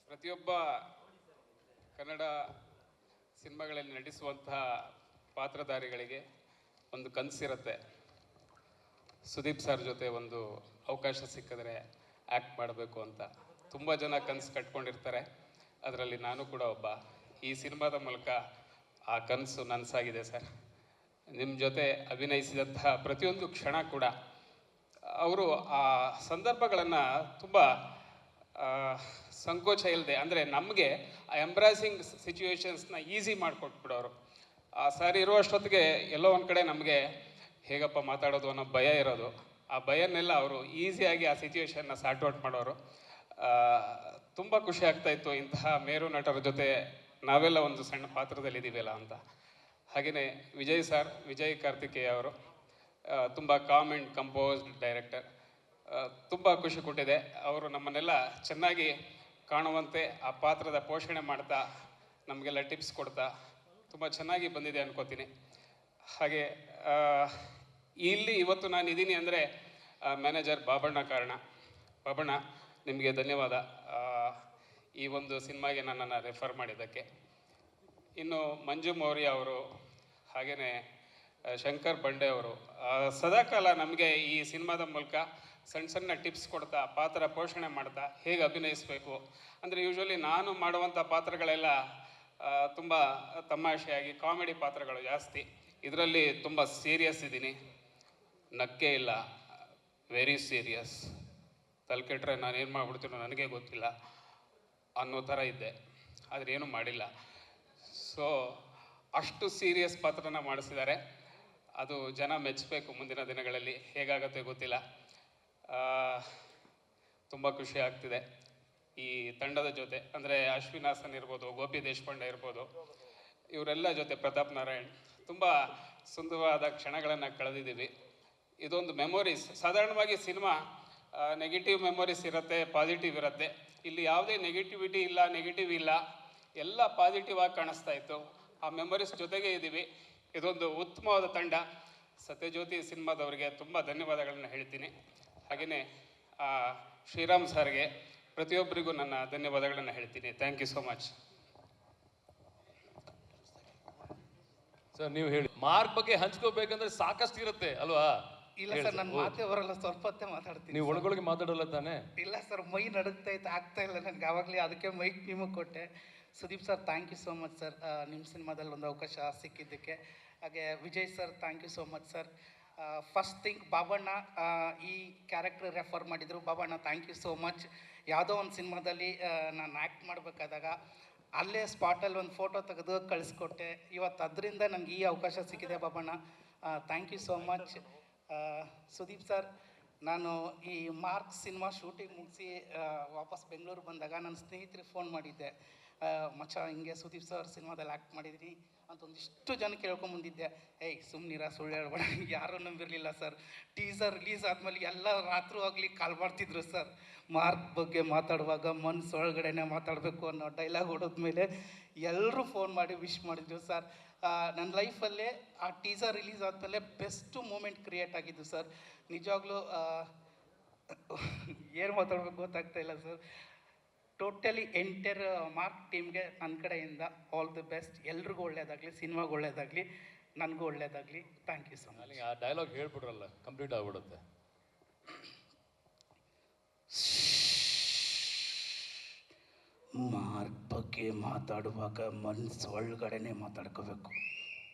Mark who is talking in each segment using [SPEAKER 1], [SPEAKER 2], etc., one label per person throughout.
[SPEAKER 1] ಪ್ರತಿಯೊಬ್ಬ ಕನ್ನಡ ಸಿನಿಮಾಗಳಲ್ಲಿ ನಟಿಸುವಂತಹ ಪಾತ್ರಧಾರಿಗಳಿಗೆ ಒಂದು ಕನಸಿರುತ್ತೆ. ಸುದೀಪ್ ಸರ್ ಜೊತೆ ಒಂದು ಅವಕಾಶ ಸಿಕ್ಕಿದ್ರೆ ಆ್ಯಕ್ಟ್ ಮಾಡಬೇಕು ಅಂತ ತುಂಬ ಜನ ಕನಸು ಕಟ್ಕೊಂಡಿರ್ತಾರೆ. ಅದರಲ್ಲಿ ನಾನು ಕೂಡ ಒಬ್ಬ. ಈ ಸಿನಿಮಾದ ಮೂಲಕ ಆ ಕನಸು ನನಸಾಗಿದೆ ಸರ್. ನಿಮ್ಮ ಜೊತೆ ಅಭಿನಯಿಸಿದಂತಹ ಪ್ರತಿಯೊಂದು ಕ್ಷಣ ಕೂಡ ಅವರು ಆ ಸಂದರ್ಭಗಳನ್ನು ತುಂಬ ಸಂಕೋಚ ಇಲ್ಲದೆ, ಅಂದರೆ ನಮಗೆ ಆ ಎಂಬ್ರಾಸಿಂಗ್ ಸಿಚುವೇಶನ್ಸ್ನ ಈಸಿ ಮಾಡಿಕೊಟ್ಬಿಡೋರು. ಆ ಸರ್ ಇರುವಷ್ಟೊತ್ತಿಗೆ ಎಲ್ಲೋ ಒಂದು ಕಡೆ ನಮಗೆ ಹೇಗಪ್ಪ ಮಾತಾಡೋದು ಅನ್ನೋ ಭಯ ಇರೋದು. ಆ ಭಯನ್ನೆಲ್ಲ ಅವರು ಈಸಿಯಾಗಿ ಆ ಸಿಚುವೇಶನ್ನ ಸಾರ್ಟ್ ಔಟ್ ಮಾಡೋರು. ತುಂಬ ಖುಷಿ ಆಗ್ತಾಯಿತ್ತು ಇಂತಹ ಮೇರು ನಟರ ಜೊತೆ ನಾವೆಲ್ಲ ಒಂದು ಸಣ್ಣ ಪಾತ್ರದಲ್ಲಿ ಇದ್ದೀವಲ್ಲ ಅಂತ. ಹಾಗೆಯೇ ವಿಜಯ್ ಕಾರ್ತಿಕೇಯ ಅವರು ತುಂಬ ಕಾಮ್ ಆ್ಯಂಡ್ ಕಂಪೋಸ್ಡ್ ಡೈರೆಕ್ಟರ್. ತುಂಬ ಖುಷಿ ಕೊಟ್ಟಿದೆ. ಅವರು ನಮ್ಮನ್ನೆಲ್ಲ ಚೆನ್ನಾಗಿ ಕಾಣುವಂತೆ ಆ ಪಾತ್ರದ ಪೋಷಣೆ ಮಾಡ್ತಾ ನಮಗೆಲ್ಲ ಟಿಪ್ಸ್ ಕೊಡ್ತಾ ತುಂಬ ಚೆನ್ನಾಗಿ ಬಂದಿದೆ ಅನ್ಕೋತೀನಿ. ಹಾಗೆ ಇಲ್ಲಿ ಇವತ್ತು ನಾನು ಇದ್ದೀನಿ ಅಂದರೆ ಮ್ಯಾನೇಜರ್ ಬಾಬಣ್ಣ ಕಾರಣ. ಬಾಬಣ್ಣ, ನಿಮಗೆ ಧನ್ಯವಾದ ಈ ಒಂದು ಸಿನಿಮಾಗೆ ನನ್ನನ್ನು ರೆಫರ್ ಮಾಡಿದ್ದಕ್ಕೆ. ಇನ್ನು ಮಂಜು ಮೌರ್ಯ ಅವರು, ಹಾಗೆಯೇ ಶಂಕರ್ ಬಂಡೆ ಅವರು ಸದಾಕಾಲ ನಮಗೆ ಈ ಸಿನಿಮಾದ ಮೂಲಕ ಸಣ್ಣ ಸಣ್ಣ ಟಿಪ್ಸ್ ಕೊಡ್ತಾ, ಪಾತ್ರ ಪೋಷಣೆ ಮಾಡ್ತಾ ಹೇಗೆ ಅಭಿನಯಿಸಬೇಕು. ಅಂದರೆ ಯೂಶ್ವಲಿ ನಾನು ಮಾಡುವಂಥ ಪಾತ್ರಗಳೆಲ್ಲ ತುಂಬ ತಮಾಷೆಯಾಗಿ ಕಾಮಿಡಿ ಪಾತ್ರಗಳು ಜಾಸ್ತಿ. ಇದರಲ್ಲಿ ತುಂಬ ಸೀರಿಯಸ್ ಇದ್ದೀನಿ, ನಕ್ಕೆ ಇಲ್ಲ, ವೆರಿ ಸೀರಿಯಸ್. ತಲೆ ಕೆಟ್ಟರೆ ನಾನು ಏನು ಮಾಡ್ಬಿಡ್ತೀನೋ ನನಗೆ ಗೊತ್ತಿಲ್ಲ ಅನ್ನೋ ಥರ ಇದ್ದೆ, ಆದರೆ ಏನೂ ಮಾಡಿಲ್ಲ. ಸೊ ಅಷ್ಟು ಸೀರಿಯಸ್ ಪಾತ್ರನ ಮಾಡಿಸಿದ್ದಾರೆ. ಅದು ಜನ ಮೆಚ್ಚಬೇಕು. ಮುಂದಿನ ದಿನಗಳಲ್ಲಿ ಹೇಗಾಗುತ್ತೆ ಗೊತ್ತಿಲ್ಲ. ತುಂಬ ಖುಷಿ ಆಗ್ತಿದೆ ಈ ತಂಡದ ಜೊತೆ. ಅಂದರೆ ಅಶ್ವಿನ್ ಹಾಸನ್ ಇರ್ಬೋದು, ಗೋಪಿ ದೇಶಪಾಂಡೆ ಇರ್ಬೋದು, ಇವರೆಲ್ಲ ಜೊತೆ ಪ್ರತಾಪ್ ನಾರಾಯಣ್ ತುಂಬ ಸುಂದರವಾದ ಕ್ಷಣಗಳನ್ನು ಕಳೆದಿದ್ದೀವಿ. ಇದೊಂದು ಮೆಮೊರೀಸ್. ಸಾಧಾರಣವಾಗಿ ಸಿನಿಮಾ ನೆಗೆಟಿವ್ ಮೆಮೊರೀಸ್ ಇರುತ್ತೆ, ಪಾಸಿಟಿವ್ ಇರುತ್ತೆ. ಇಲ್ಲಿ ಯಾವುದೇ ನೆಗೆಟಿವಿಟಿ ಇಲ್ಲ, ನೆಗೆಟಿವ್ ಇಲ್ಲ, ಎಲ್ಲ ಪಾಸಿಟಿವ್ ಆಗಿ ಕಾಣಿಸ್ತಾ ಇತ್ತು. ಆ ಮೆಮೊರೀಸ್ ಜೊತೆಗೆ ಇದ್ದೀವಿ. ಇದೊಂದು ಉತ್ತಮವಾದ ತಂಡ. ಸತ್ಯಜ್ಯೋತಿ ಸಿನಿಮಾದವರಿಗೆ ತುಂಬ ಧನ್ಯವಾದಗಳನ್ನು ಹೇಳ್ತೀನಿ. ಹಾಗೆಯೇ ಶ್ರೀರಾಮ್ ಸರ್ಗೆ, ಪ್ರತಿಯೊಬ್ಬರಿಗೂ ನನ್ನ ಧನ್ಯವಾದಗಳನ್ನು ಹೇಳ್ತೀನಿ. Thank you so much
[SPEAKER 2] sir. ನೀವು ಹೇಳಿ, ಮಾರ್ಕ್ ಬಗ್ಗೆ ಹಂಚ್ಕೋಬೇಕಂದ್ರೆ ಸಾಕಷ್ಟು ಇರುತ್ತೆ ಅಲ್ವಾ?
[SPEAKER 3] ಇಲ್ಲ ಸರ್, ನನ್ನ ಮಾತೇ ಬರಲ್ಲ, ಸ್ವಲ್ಪ ಹೊತ್ತೇ ಮಾತಾಡ್ತೀನಿ.
[SPEAKER 2] ನೀವು ಒಳಗೊಳಗೆ ಮಾತಾಡಲ್ಲ ತಾನೆ?
[SPEAKER 3] ಇಲ್ಲ ಸರ್, ಮೈ ನಡುಗ್ತಾ ಇತ್ತು, ಆಗ್ತಾ ಇಲ್ಲ ನನಗೆ ಆವಾಗಲೇ. ಅದಕ್ಕೆ ಮೈಕ್ ನಿಮಗೆ ಕೊಟ್ಟೆ. Sudeep sir, thank you so much sir, ನಿಮ್ಮ ಸಿನಿಮಾದಲ್ಲಿ ಒಂದು ಅವಕಾಶ ಸಿಕ್ಕಿದ್ದಕ್ಕೆ. ಹಾಗೆ Vijay sir, thank you so much sir. First thing, Babanna ಈ ಕ್ಯಾರೆಕ್ಟರ್ ರೆಫರ್ ಮಾಡಿದರು. Babanna, thank you so much. ಯಾವುದೋ ಒಂದು ಸಿನಿಮಾದಲ್ಲಿ ನಾನು ಆ್ಯಕ್ಟ್ ಮಾಡಬೇಕಾದಾಗ ಅಲ್ಲೇ ಸ್ಪಾಟಲ್ಲಿ ಒಂದು ಫೋಟೋ ತೆಗೆದು ಕಳಿಸ್ಕೊಟ್ಟೆ. ಇವತ್ತು ಅದರಿಂದ ನನಗೆ ಈ ಅವಕಾಶ ಸಿಕ್ಕಿದೆ Babanna. Thank you so much. Sudeep sir, ನಾನು ಈ ಮಾರ್ಕ್ ಸಿನಿಮಾ ಶೂಟಿಂಗ್ ಮುಗಿಸಿ ವಾಪಸ್ ಬೆಂಗಳೂರು ಬಂದಾಗ ನನ್ನ ಸ್ನೇಹಿತರಿಗೆ ಫೋನ್ ಮಾಡಿದ್ದೆ. ಮಚ್ಚ, ಹಿಂಗೆ ಸುದೀಪ್ ಸರ್ ಸಿನಿಮಾದಲ್ಲಿ ಆ್ಯಕ್ಟ್ ಮಾಡಿದ್ದೀನಿ ಅಂತ ಒಂದಿಷ್ಟು ಜನಕ್ಕೆ ಹೇಳ್ಕೊಂಬಂದಿದ್ದೆ. ಏಯ್ ಸುಮ್ಮನಿರ, ಸುಳ್ಳು ಹೇಳ್ಬೇಡ. ಯಾರೂ ನಂಬಿರಲಿಲ್ಲ ಸರ್. ಟೀಸರ್ ರಿಲೀಸ್ ಆದಮೇಲೆ ಎಲ್ಲ ರಾತ್ರಿ ಆಗಲಿ ಕಾಲ್ ಮಾಡ್ತಿದ್ರು ಸರ್. ಮಾರ್ಕ್ ಬಗ್ಗೆ ಮಾತಾಡುವಾಗ ಮನಸ್ಸೊಳಗಡೆನೆ ಮಾತಾಡಬೇಕು ಅನ್ನೋ ಡೈಲಾಗ್ ಹೊಡೋದ್ಮೇಲೆ ಎಲ್ಲರೂ ಫೋನ್ ಮಾಡಿ ವಿಶ್ ಮಾಡಿದ್ರು ಸರ್. ನನ್ನ ಲೈಫಲ್ಲೇ ಆ ಟೀಸರ್ ರಿಲೀಸ್ ಆದಮೇಲೆ ಬೆಸ್ಟು ಮೂಮೆಂಟ್ ಕ್ರಿಯೇಟ್ ಆಗಿದ್ದು ಸರ್. ನಿಜವಾಗ್ಲೂ ಏನು ಮಾತಾಡಬೇಕು ಗೊತ್ತಾಗ್ತಾ ಇಲ್ಲ ಸರ್. ಟೋಟಲಿ ಎಂಟೈರ್ ಮಾರ್ಕ್ ಟೀಮ್ಗೆ ನನ್ನ ಕಡೆಯಿಂದ ಆಲ್ ದಿ ಬೆಸ್ಟ್. ಎಲ್ರಿಗೂ ಒಳ್ಳೇದಾಗಲಿ, ಸಿನಿಮಾಗೆ ಒಳ್ಳೇದಾಗಲಿ, ನನಗೂ ಒಳ್ಳೇದಾಗಲಿ. Thank you so much.
[SPEAKER 2] ಆ ಡೈಲಾಗ್ ಹೇಳ್ಬಿಡ್ರಲ್ಲ, ಕಂಪ್ಲೀಟ್ ಆಗ್ಬಿಡುತ್ತೆ.
[SPEAKER 3] ಮಾರ್ಕ್ ಬಗ್ಗೆ ಮಾತಾಡುವಾಗ ಮನಸ್ಸು ಒಳಗಡೆನೆ ಮಾತಾಡ್ಕೋಬೇಕು.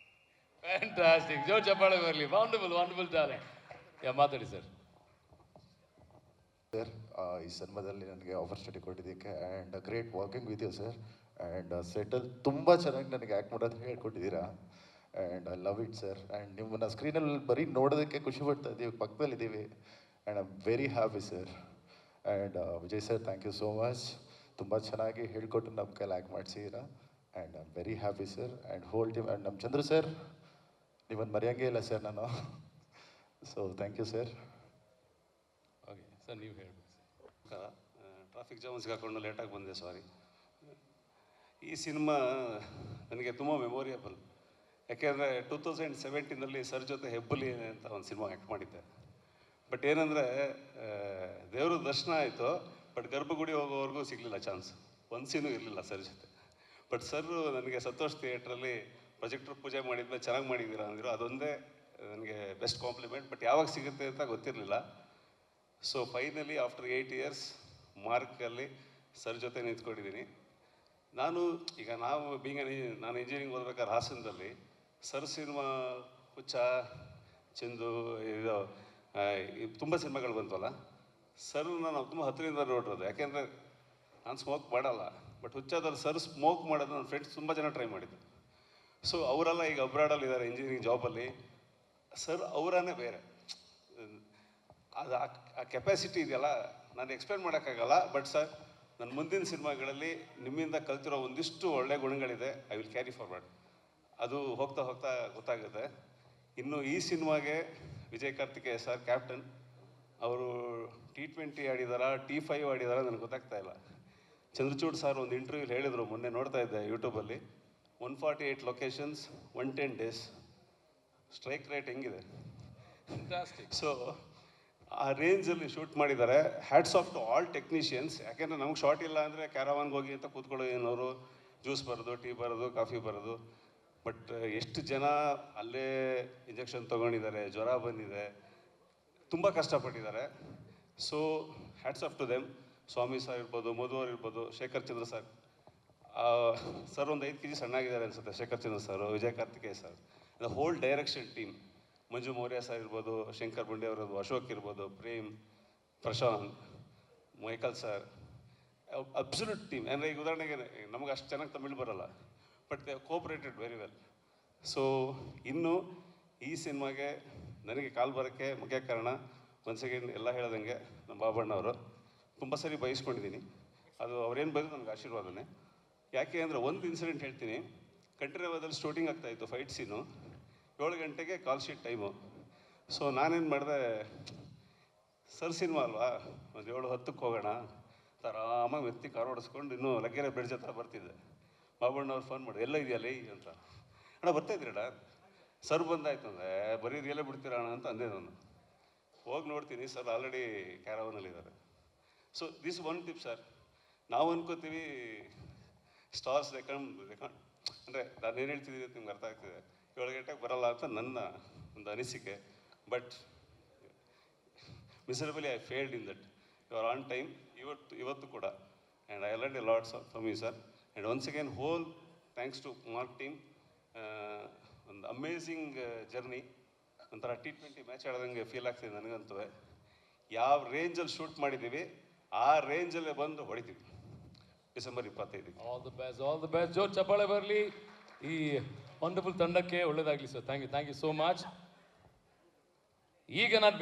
[SPEAKER 2] ಫ್ಯಾಂಟಾಸ್ಟಿಕ್. ಜೋರ್ ಚಪ್ಪಾಳೆ ಬರಲಿ. Wonderful, wonderful talent. ಮಾತಾಡಿ ಸರ್.
[SPEAKER 4] ಸರ್, ಈ ಸಿನಿಮಾದಲ್ಲಿ ನನಗೆ ಆಪರ್ಚುನಿಟಿ ಕೊಟ್ಟಿದ್ದಕ್ಕೆ and great working with you sir. And ಸೆಟಲ್ ತುಂಬ ಚೆನ್ನಾಗಿ ನನಗೆ ಆ್ಯಕ್ಟ್ ಮಾಡೋದು ಹೇಳ್ಕೊಟ್ಟಿದ್ದೀರಾ. And I love it sir. And ನಿಮ್ಮನ್ನು ಸ್ಕ್ರೀನಲ್ಲಿ ಬರೀ ನೋಡೋದಕ್ಕೆ ಖುಷಿ ಪಡ್ತಾ ಇದ್ದೀವಿ, ಪಕ್ಕದಲ್ಲಿದ್ದೀವಿ. And I am very happy sir. And Vijay sir, thank you so much. ತುಂಬ ಚೆನ್ನಾಗಿ ಹೇಳ್ಕೊಟ್ಟು ನಮ್ಮ ಕೈಲಿ ಆ್ಯಕ್ಟ್ ಮಾಡಿಸಿದ್ದೀರಾ. And I am very happy sir. And whole team. And ನಮ್ಮ ಚಂದ್ರು ಸರ್, ನೀವೊಂದು ಮರೆಯೋಂಗೇ ಇಲ್ಲ ಸರ್ ನಾನು. So thank you sir.
[SPEAKER 2] Okay sir, ನೀವು ಹೇಳಬೇಕು.
[SPEAKER 5] ಟ್ರಾಫಿಕ್ ಜಾಮ್ ಸಿಗಾಕೊಂಡು ಲೇಟಾಗಿ ಬಂದೆ, ಸಾರಿ. ಈ ಸಿನಿಮಾ ನನಗೆ ತುಂಬ ಮೆಮೊರಿಯಬಲ್. ಯಾಕೆಂದರೆ 2017 ಸರ್ ಜೊತೆ ಹೆಬ್ಬುಲಿ ಅಂತ ಒಂದು ಸಿನಿಮಾ ಆ್ಯಕ್ಟ್ ಮಾಡಿದ್ದೆ. ಬಟ್ ಏನಂದರೆ ದೇವ್ರ ದರ್ಶನ ಆಯಿತು, ಬಟ್ ಗರ್ಭಗುಡಿ ಹೋಗೋವರೆಗೂ ಸಿಗಲಿಲ್ಲ ಚಾನ್ಸ್. ಒಂದು ಸೀನು ಇರಲಿಲ್ಲ ಸರ್ ಜೊತೆ. ಬಟ್ ಸರ್ ನನಗೆ ಸಂತೋಷ್ ಥಿಯೇಟ್ರಲ್ಲಿ ಪ್ರೊಜೆಕ್ಟರ್ ಪೂಜೆ ಮಾಡಿದ್ಮೇಲೆ ಚೆನ್ನಾಗಿ ಮಾಡಿದ್ದೀರಾ ಅಂದರು, ಅದೊಂದೇ ನನಗೆ ಬೆಸ್ಟ್ ಕಾಂಪ್ಲಿಮೆಂಟ್. ಬಟ್ ಯಾವಾಗ ಸಿಗುತ್ತೆ ಅಂತ ಗೊತ್ತಿರಲಿಲ್ಲ. ಸೊ ಫೈನಲಿ ಆಫ್ಟರ್ 8 years ಮಾರ್ಕಲ್ಲಿ ಸರ್ ಜೊತೆ ನಿಂತ್ಕೊಂಡಿದ್ದೀನಿ. ಈಗ ನಾನು ಇಂಜಿನಿಯರಿಂಗ್ ಓದ್ಬೇಕಾದ್ರೆ ಹಾಸನದಲ್ಲಿ ಸರ್ ಸಿನಿಮಾ ಹುಚ್ಚ ಚಂದು ಇದು ತುಂಬ ಸಿನಿಮಾಗಳು ಬಂತಲ್ಲ, ಸರ್ ನಾನು ತುಂಬ ಹತ್ತಿರದಿಂದ ನೋಡಿರೋದು. ಯಾಕೆಂದರೆ ನಾನು ಸ್ಮೋಕ್ ಮಾಡಲ್ಲ, ಬಟ್ ಹುಚ್ಚಾದಲ್ಲಿ ಸರ್ ಸ್ಮೋಕ್ ಮಾಡೋದು ನನ್ನ ಫ್ರೆಂಡ್ಸ್ ತುಂಬ ಜನ ಟ್ರೈ ಮಾಡಿದ್ದು. ಸೊ ಅವರೆಲ್ಲ ಈಗ ಅಬ್ರಾಡಲ್ಲಿ ಇದ್ದಾರೆ ಇಂಜಿನಿಯರಿಂಗ್ ಜಾಬಲ್ಲಿ. ಸರ್ ಅವರನ್ನೇ ಬೇರೆ, ಅದು ಆ ಕೆಪಾಸಿಟಿ ಇದೆಯಲ್ಲ, ನಾನು ಎಕ್ಸ್ಪ್ಲೇನ್ ಮಾಡೋಕ್ಕಾಗಲ್ಲ. ಬಟ್ ಸರ್ ನನ್ನ ಮುಂದಿನ ಸಿನಿಮಾಗಳಲ್ಲಿ ನಿಮ್ಮಿಂದ ಕಲ್ತಿರೋ ಒಂದಿಷ್ಟು ಒಳ್ಳೆ ಗುಣಗಳಿದೆ, ಐ ವಿಲ್ ಕ್ಯಾರಿ ಫಾರ್ವರ್ಡ್. ಅದು ಹೋಗ್ತಾ ಹೋಗ್ತಾ ಗೊತ್ತಾಗುತ್ತೆ. ಇನ್ನು ಈ ಸಿನಿಮಾಗೆ ವಿಜಯ್ ಕಾರ್ತಿಕೇಯ ಸರ್ ಕ್ಯಾಪ್ಟನ್, ಅವರು T20 ಆಡಿದಾರಾ T5 ಆಡಿದಾರಾ ನನಗೆ ಗೊತ್ತಾಗ್ತಾ ಇಲ್ಲ. ಚಂದ್ರಚೂಡ್ ಸರ್ ಒಂದು ಇಂಟರ್ವ್ಯೂಲಿ ಹೇಳಿದರು, ಮೊನ್ನೆ ನೋಡ್ತಾ ಇದ್ದೆ ಯೂಟ್ಯೂಬಲ್ಲಿ, 148 ಲೊಕೇಶನ್ಸ್ 110 days. ಸ್ಟ್ರೈಕ್ ರೇಟ್ ಹೆಂಗಿದೆ? ಸೊ ಆ ರೇಂಜಲ್ಲಿ ಶೂಟ್ ಮಾಡಿದ್ದಾರೆ. Hats off to all technicians. ಯಾಕೆಂದರೆ ನಮ್ಗೆ ಶಾರ್ಟ್ ಇಲ್ಲ ಅಂದರೆ ಕ್ಯಾರವಾನ್ಗೆ ಹೋಗಿ ಅಂತ ಕೂತ್ಕೊಳ್ಳೋ ಏನವರು ಜ್ಯೂಸ್ ಬರೋದು, ಟೀ ಬರೋದು, ಕಾಫಿ ಬರೋದು. ಬಟ್ ಎಷ್ಟು ಜನ ಅಲ್ಲೇ ಇಂಜೆಕ್ಷನ್ ತೊಗೊಂಡಿದ್ದಾರೆ, ಜ್ವರ ಬಂದಿದೆ, ತುಂಬ ಕಷ್ಟಪಟ್ಟಿದ್ದಾರೆ. So hats off to them. Swami sir ಇರ್ಬೋದು, ಮಧು ಅವ್ರು ಇರ್ಬೋದು, ಶೇಖರ್ ಚಂದ್ರ ಸರ್. ಸರ್ ಒಂದು 5 kg ಸಣ್ಣಾಗಿದ್ದಾರೆ ಅನಿಸುತ್ತೆ, Shekhar Chandra sir, Vijay Karthikeya sir, the whole direction team. Manju Maurya sir ಇರ್ಬೋದು, ಶಂಕರ್ ಬಂಡೆ ಅವರದು, ಅಶೋಕ್ ಇರ್ಬೋದು, Prem, Prashanth, Michael sir, absolute team. ಅಂದರೆ ಈಗ ಉದಾಹರಣೆಗೆ ನಮಗೆ ಅಷ್ಟು ಚೆನ್ನಾಗಿ ತಮಿಳು ಬರೋಲ್ಲ, but they cooperated very well. So ಇನ್ನು ಈ ಸಿನಿಮಾಗೆ ನನಗೆ ಕಾಲ್ ಬರೋಕ್ಕೆ ಮುಖ್ಯ ಕಾರಣ ಒಂದು ಸೆಕೆಂಡ್ ಎಲ್ಲ ಹೇಳ್ದಂಗೆ ನಮ್ಮ ಬಾಬಣ್ಣವರು. ತುಂಬ ಸರಿ ಬಯಸ್ಕೊಂಡಿದ್ದೀನಿ, ಅದು ಅವ್ರೇನು ಬೈದ್ರು ನನಗೆ ಆಶೀರ್ವಾದನೇ. ಯಾಕೆ ಅಂದರೆ ಒಂದು ಇನ್ಸಿಡೆಂಟ್ ಹೇಳ್ತೀನಿ. ಕಂಠೀರವದಲ್ಲಿ ಶೂಟಿಂಗ್ ಆಗ್ತಾಯಿತ್ತು, ಫೈಟ್ ಸೀನು. 7 ಗಂಟೆಗೆ ಕಾಲ್ ಶೀಟ್ ಟೈಮು. ಸೊ ನಾನೇನು ಮಾಡಿದೆ, ಸರ್ ಸಿನಿಮಾ ಅಲ್ವಾ, ಒಂದು 7:10 ಹೋಗೋಣ ಅಂತ ಆರಾಮಾಗಿ ವ್ಯಕ್ತಿ ಕಾರ್ ಓಡಿಸ್ಕೊಂಡು ಇನ್ನೂ ಲಗ್ಗೆರೆ ಬ್ರಿಡ್ಜ್ ಹತ್ರ ಬರ್ತಿದ್ದೆ. ಬಾಬಣ್ಣವ್ರು ಫೋನ್ ಮಾಡಿ, ಎಲ್ಲ ಇದೆಯಲ್ಲ ಅಂತ. ಅಣ್ಣ ಬರ್ತಾಯಿದ್ರಣ್ಣ. ಸರ್ ಬಂದಾಯ್ತು ಅಂದರೆ ಬರೀ ಎಲ್ಲ ಬಿಡ್ತೀರ ಅಣ್ಣ ಅಂತ ಅಂದೆ ನಾನು. ಹೋಗಿ ನೋಡ್ತೀನಿ, ಸರ್ ಆಲ್ರೆಡಿ ಕ್ಯಾರವನಲ್ಲಿದ್ದಾರೆ. So this one tip sir, ನಾವು ಅನ್ಕೋತೀವಿ ಸ್ಟಾರ್ಸ್ ಅಂದರೆ ನಾನು ಏನು ಹೇಳ್ತಿದ್ದೀನಿ ಅಂತ ನಿಮ್ಗೆ ಅರ್ಥ ಆಗ್ತಿದೆ. 7 ಗಂಟೆಗೆ ಬರಲ್ಲ ಅಂತ ನನ್ನ ಒಂದು ಅನಿಸಿಕೆ. But miserably I failed in that. You are on time ಇವತ್ತು ಕೂಡ. And I learned a lots from you sir. And once again whole thanks to Mark team. ಒಂದು ಅಮೇಝಿಂಗ್ ಜರ್ನಿ. ಒಂಥರ T20 ಮ್ಯಾಚ್ ಆಡ್ದಂಗೆ ಫೀಲ್ ಆಗ್ತಿದೆ ನನಗಂತೂ. ಯಾವ ರೇಂಜಲ್ಲಿ shoot ಮಾಡಿದ್ದೀವಿ ಆ ರೇಂಜಲ್ಲೇ ಬಂದು ಹೊಡಿತೀವಿ ಡಿಸೆಂಬರ್ 25.
[SPEAKER 2] All the best. ಜೋರ್ ಚಪ್ಪಾಳೆ ಬರಲಿ ಈ ವಂಡರ್ಫುಲ್ ತಂಡಕ್ಕೆ. ಒಳ್ಳೇದಾಗಲಿ sir. Thank you so much. ಈಗ ನಾನು